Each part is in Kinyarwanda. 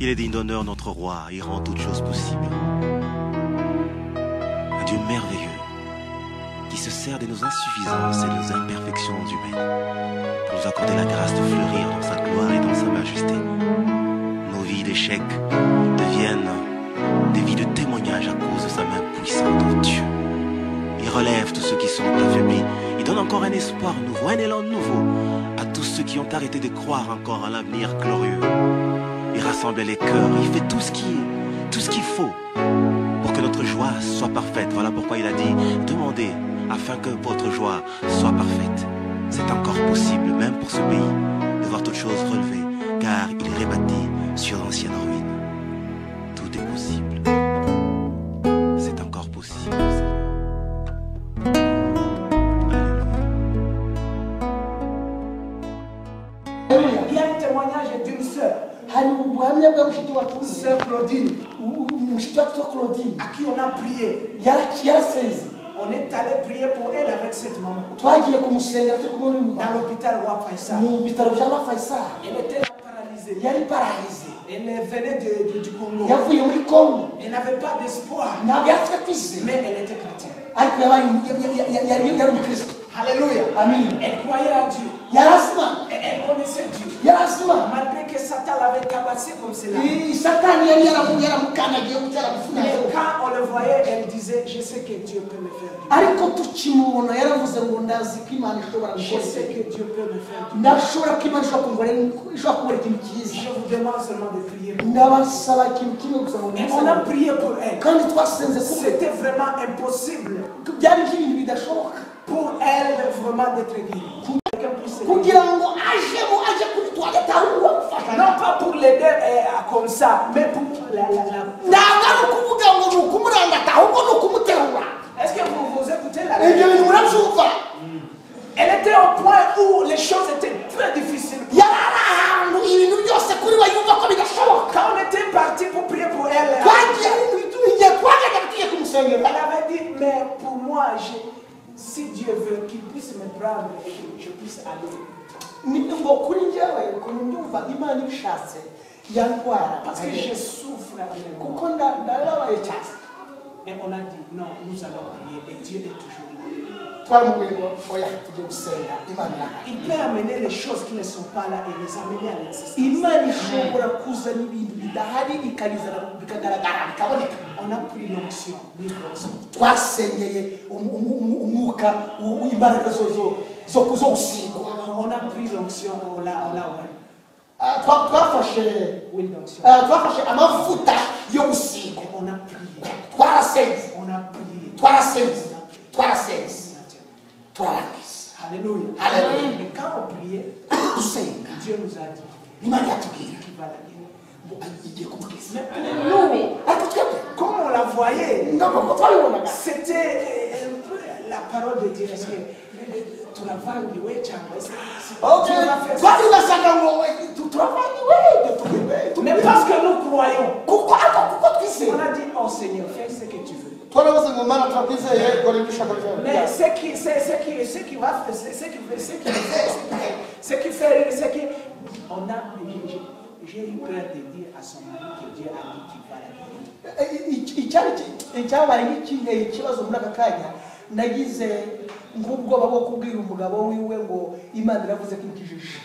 Il est digne d'honneur, notre roi, il rend toutes choses possibles. Un Dieu merveilleux qui se sert de nos insuffisances et de nos imperfections humaines pour nous accorder la grâce de fleurir dans sa gloire et dans sa majesté. Nos vies d'échecs deviennent des vies de témoignage à cause de sa main puissante en Dieu. Il relève tous ceux qui sont affaiblis. Il donne encore un espoir nouveau, un élan nouveau à tous ceux qui ont arrêté de croire encore à l'avenir glorieux. Il rassemble les cœurs, il fait tout ce qu'il faut pour que notre joie soit parfaite. Voilà pourquoi il a dit, demandez afin que votre joie soit parfaite. C'est encore possible, même pour ce pays, de voir toutes choses relevées, car il est rebâti sur l'ancienne ruine. Tout est possible. C'est encore possible. Il y a un témoignage d'une sœur, sœur Claudine, à qui on a prié. On est allé prier pour elle avec cette maman. Dans l'hôpital Roi Faisal. Elle était paralysée. Elle venait du Congo. Elle n'avait pas d'espoir. Mais elle était chrétienne. Alléluia. Amen. Elle croyait à Dieu. Elle connaissait Dieu. Malgré que Satan l'avait tabassé comme cela. Mais quand on le voyait, elle disait, je sais que Dieu peut me faire du bien. Je sais que Dieu peut me faire du bien. Je vous demande seulement de prier pour elle. Et on a prié pour elle. C'était vraiment impossible pour elle vraiment d'être guérie. Non pas pour l'aider comme ça, mais pour Est-ce que vous écoutez la Bible? Elle était au point où les choses étaient très difficiles. Quand on était parti pour prier pour elle, elle avait dit, mais pour moi, si Dieu veut qu'il puisse me prendre et que je puisse aller. Parce que je souffre. Et on a dit, non, nous allons prier et Dieu est toujours là. Il peut amener les choses qui ne sont pas là et les amener à l'existence. On a pris l'onction. On a pris l'onction, on l'a twafashe amavuta yo gusiga on a prié. Twarasenze. Alléluia. Alléluia. Mais quand on priait, Dieu nous a dit qu'il va la guérir. Mais pour nous, comme on la voyait, c'était un peu la parole de Dieu. Est-ce que tu la vends du way, mais parce que nous croyons, on a dit, oh Seigneur, fais ce que tu veux. Mais ce qui fait, j'ai eu peur de dire à son mari que Dieu a dit qu'il va la guérir.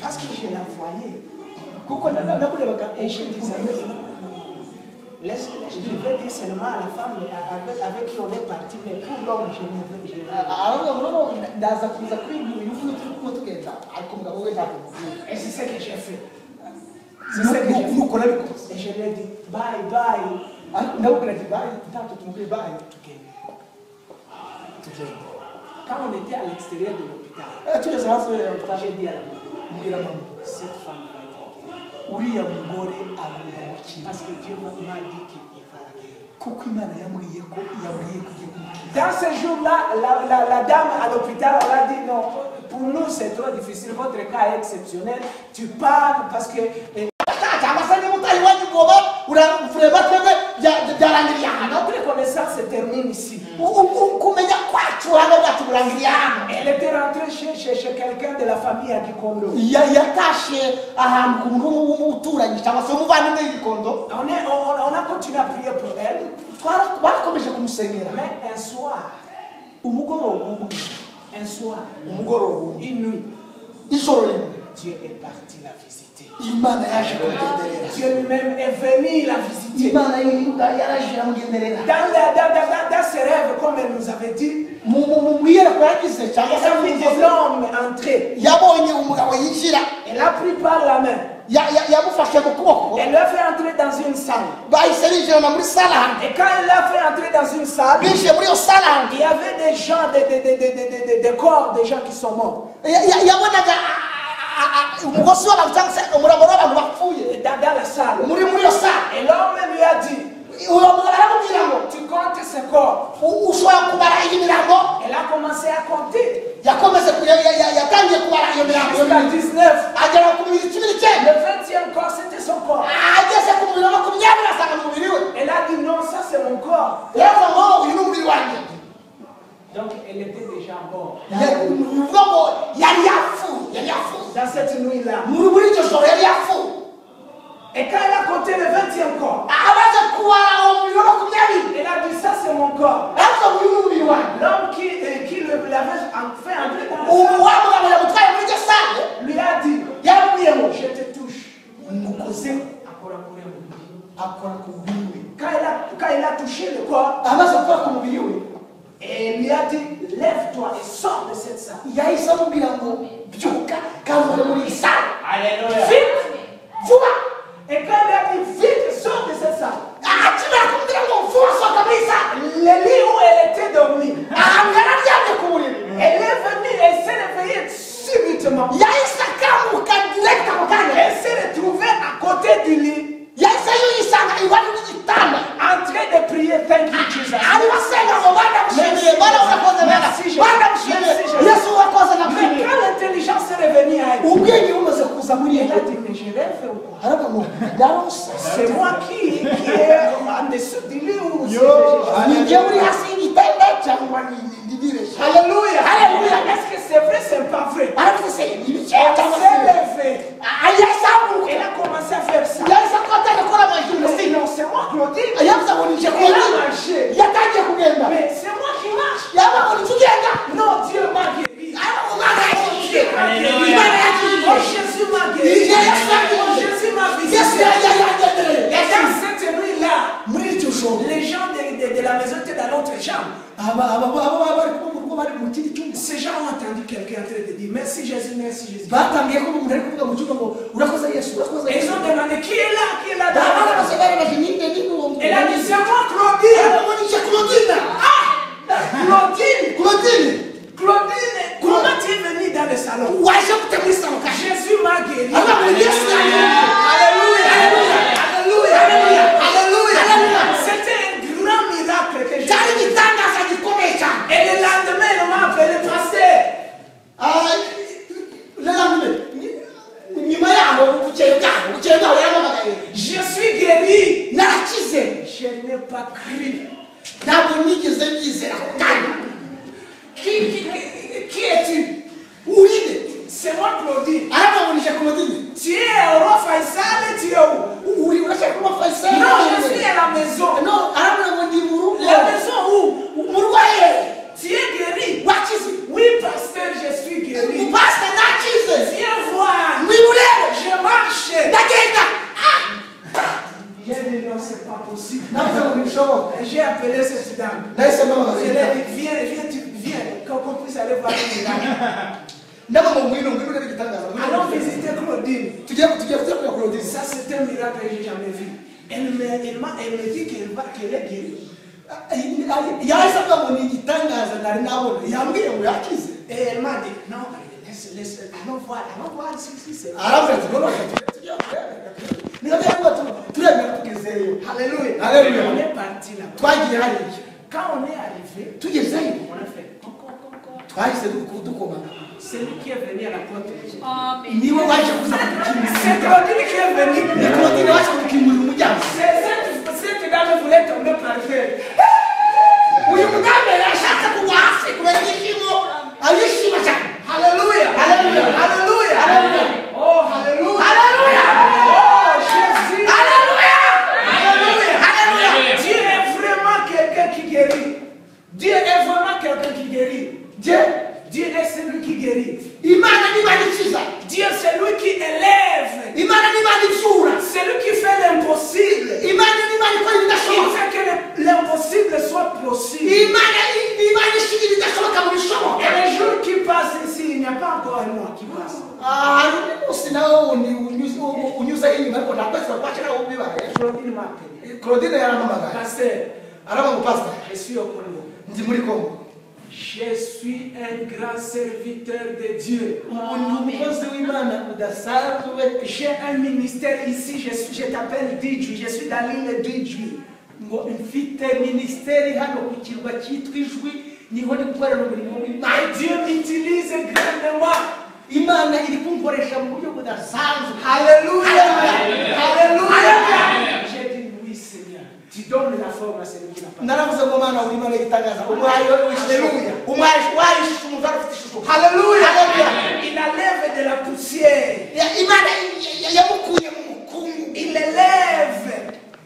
Parce que je la voyais. Et je disais, je vais dire seulement à la femme avec qui on est parti, mais pour l'homme, je ne veux pas. Et c'est ce que j'ai fait. Et je lui ai dit, bye, bye. Quand on était à l'extérieur de l'hôpital, j'ai dit à la maman, cette femme va être guérie. Parce que Dieu m'a dit qu'il va la guérir. Dans ce jour-là, la dame à l'hôpital a dit non, pour nous c'est trop difficile, votre cas est exceptionnel. Tu parles parce que... Notre connaissance se termine ici. ubuhanga bwacu burangiriye hano. Elle était rentrée chez quelqu'un de la famille à Gikondo. Yatashe ahantu ku muntu w'umuturanyi cyangwa se umuvandimwe w'Igikondo. On a continué à prier pour elle. Twakomeje kumusengera. Mais un soir, un soir, une nuit, Dieu est parti la visiter. Dieu lui-même est venu la visiter. Dans ses rêves, comme elle nous avait dit, il a vu des hommes entrer. Elle a pris par la main. Elle l'a fait entrer dans une salle. Et quand elle l'a fait entrer dans une salle, il y avait des gens, des corps, des gens qui sont morts. Dans la salle. Et l'homme lui a dit, tu comptes ce corps. Elle a commencé à compter. Jusqu'à 19. Le 20e corps, c'était son corps. Elle a dit non, ça c'est mon corps. Donc elle était déjà morte. Dans cette nuit-là. Et quand elle a compté le 20e corps, elle a dit ça c'est mon corps. L'homme qui l'avait fait entrer dans la salle lui a dit, je te touche. Quand il a touché le corps, et il lui a dit, lève-toi et sors de cette salle. Alléluia. Vite! Et quand il a dit, vite, sors de cette salle. Le lit où elle était dormie. Elle est venue, elle s'est réveillée subitement. Elle s'est retrouvée à côté du lit. En train de prier, thank you Jesus. Mais quand l'intelligence est revenue à elle, elle a dit, mais je rêve ou quoi? C'est moi qui est en dessous du lit ou Alléluia. Est-ce que c'est vrai, c'est pas vrai? Elle s'est levée. Elle a commencé à faire ça. Non, c'est moi Claudine. Elle a marché. Mais c'est moi qui marche. Non, Dieu m'a guéri. Oh, Jésus m'a guéri. Jésus m'a visité. Et dans cette nuit-là, les gens de la maison étaient dans l'autre chambre. Ces gens ont entendu quelqu'un en train de dire merci Jésus, merci Jésus. Et ils ont demandé qui est là, qui est là. Elle a dit c'est moi Claudine. Ah, Claudine, comment tu es venue dans le salon? Jésus m'a guéri. Alléluia. C'était un grand miracle que j'ai fait. Et le lendemain, on m'a appelé pasteur. Je suis guéri. Je n'ai pas cru. Qui es-tu? C'est moi Claudine. Tu es au roi Faisal, tu es où? Non, je suis à la maison. La maison où? Tu es guéri. Oui, pasteur, je suis guéri. Viens voir. Je marche. J'ai dit non, c'est pas possible. J'ai appelé cette dame. Je lui ai dit viens, qu'on puisse aller voir le miracle. Allons visiter Claudine. Ça, c'est un miracle que j'ai jamais vu. Elle me dit qu'elle est guérie. Et elle m'a dit non, laisse, allons voir si c'est vrai. Alléluia. On est parti là. Quand on est arrivé, on a fait c'est lui qui est venu à la porte. C'est Claudine qui est venue. Cette dame voulait tomber par terre. hasi kubera ibyishimo arishima cyane. Alléluia. Alléluia. Alléluia. Alléluia. Oh, Alléluia. Alléluia. Oh, Jésus. Alléluia. Alléluia. Alléluia. Dieu est vraiment quelqu'un qui guérit. Dieu est vraiment quelqu'un qui guérit. Dieu est celui qui guérit. Imana niba ikiza. Dieu c'est lui qui élève. Imana niba itsura. C'est lui qui fait l'impossible. Imana niba ikora Il ibidashoboka. fait que l'impossible soit possible. Imana niba ishyira ibidashoboka mu bishoboka. Et les jours qui passent ici, il n'y a pas encore un mois qui passe. hari umunsi nawe unyuze inyuma ariko ntakwezi bakwakira aho bibaye. Claudine m'a appelé. Claudine yaramamagaye. Pasteur, araba ngo pastor je suis au Congo. ndi muri Congo. Je suis un grand serviteur de Dieu. umukozi w'Imana udasanzwe. J'ai un ministère ici, je t'appelle Didjui, je suis dans l'île Didjui. ngo mfite minisiteri hano ku kirwa cyitwa Ijwi niho ndi gukorera umurimo w'Imana. Et Dieu m'utilise grandement. Imana iri kunkoresha mu buryo budasanzwe. Alléluia. Alléluia. Alléluia. J'ai dit oui Seigneur. Tu donnes la forme à celui qui n'a pas. naravuze ngo Mana uri Imana yitangaza umwayo w'ishusho. umwayo w'ishusho umuntu afite ishusho. Alléluia. Alléluia. Il enlève de la poussière. Imana yamukuye mu mukungu. Il élève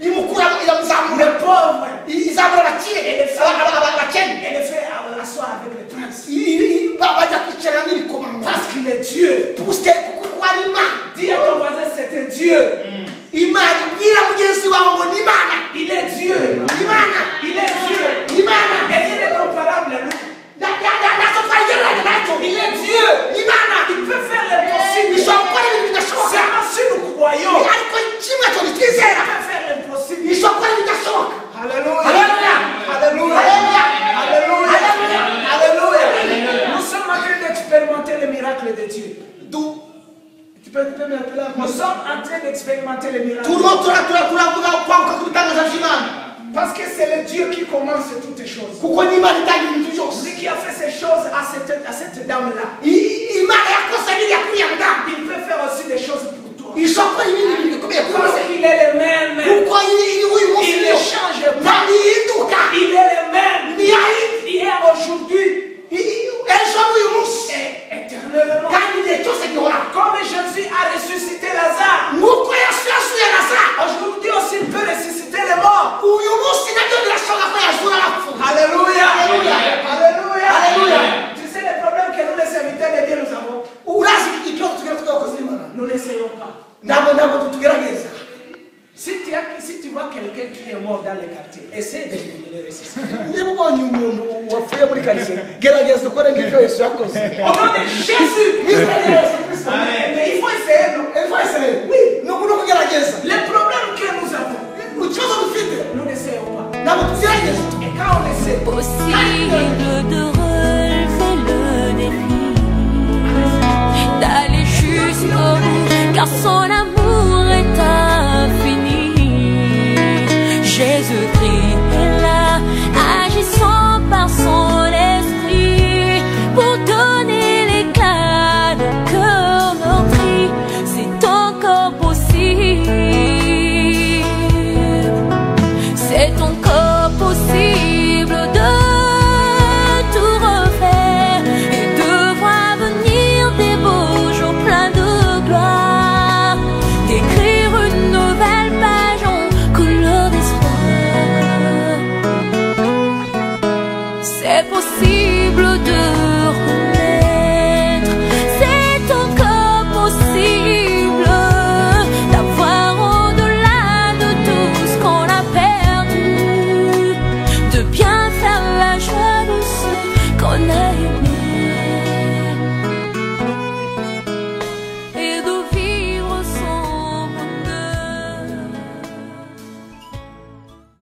imukura iramuzamura. les pauvres. izamura abakire. abakene. Et les fait asseoir avec les princes. bajya kwicara n'ibikomangoma. Parce qu'il est Dieu. kuko ari Imana. Dis à ton voisin, c'est un Dieu. Imana ibwira mugenzi wawe ngo ni Imana. Il est Dieu. Imana. Il est Dieu. Imana. Et il est comparable à lui. Il est Dieu. Imana. Il peut faire l'impossible. ishobora gukora ibintu bidashoboka. Seulement si nous croyons. ariko kimwe cyo Il twizera. peut faire l'impossible. ishobora gukora ibidashoboka. Alléluia. Alléluia. Alléluia. Alléluia. Alléluia. Alléluia. Nous sommes en train d'expérimenter le miracle de Dieu. Tu peux m'appeler. Nous sommes en train d'expérimenter le miracle. turavuga kwaguka kubitangaza by'Imana. Parce que c'est le Dieu qui commence toutes les choses. kuko ni Imana itangira ibintu byose. Celui qui a fait ces choses à cette dame-là. Imana yakoze biriya kuriya mudamu. Il peut faire aussi des choses pour toi. ishobora gukora ibindi bintu bikomeye kuri Parce wowe. qu'il est le même. kuko uyu munsi Il ne change pas. ntabwo yihinduka. Il est le même. ntiyahindura. Hier, aujourd'hui, ejo n'uyu munsi. et éternellement. kandi igihe cyose gihora. Comme Jésus a ressuscité Lazare, nk'uko Yesu yasuye Lazaro. aujourd'hui aussi il peut ressusciter les morts. uyu munsi nabyo birashoboka ko yazura abapfuye. Alléluia. Alléluia. Alléluia. Alléluia. Tu sais les problèmes que nous les serviteurs de Dieu nous avons. urazi ikibazo tugira tw'abakozi b'Imana. Nous n'essayons pas. ntabwo tugerageza. Si tu vois quelqu'un qui est mort dans les quartiers, essaie de le ressusciter. niba ubonye umuntu wapfuye muri karitsiye gerageza ukore nk'ibyo Yesu yakoze. Au nom de Jésus. Izina rya Yesu Kristo. Mais il faut essayer, non? Il faut essayer. Oui.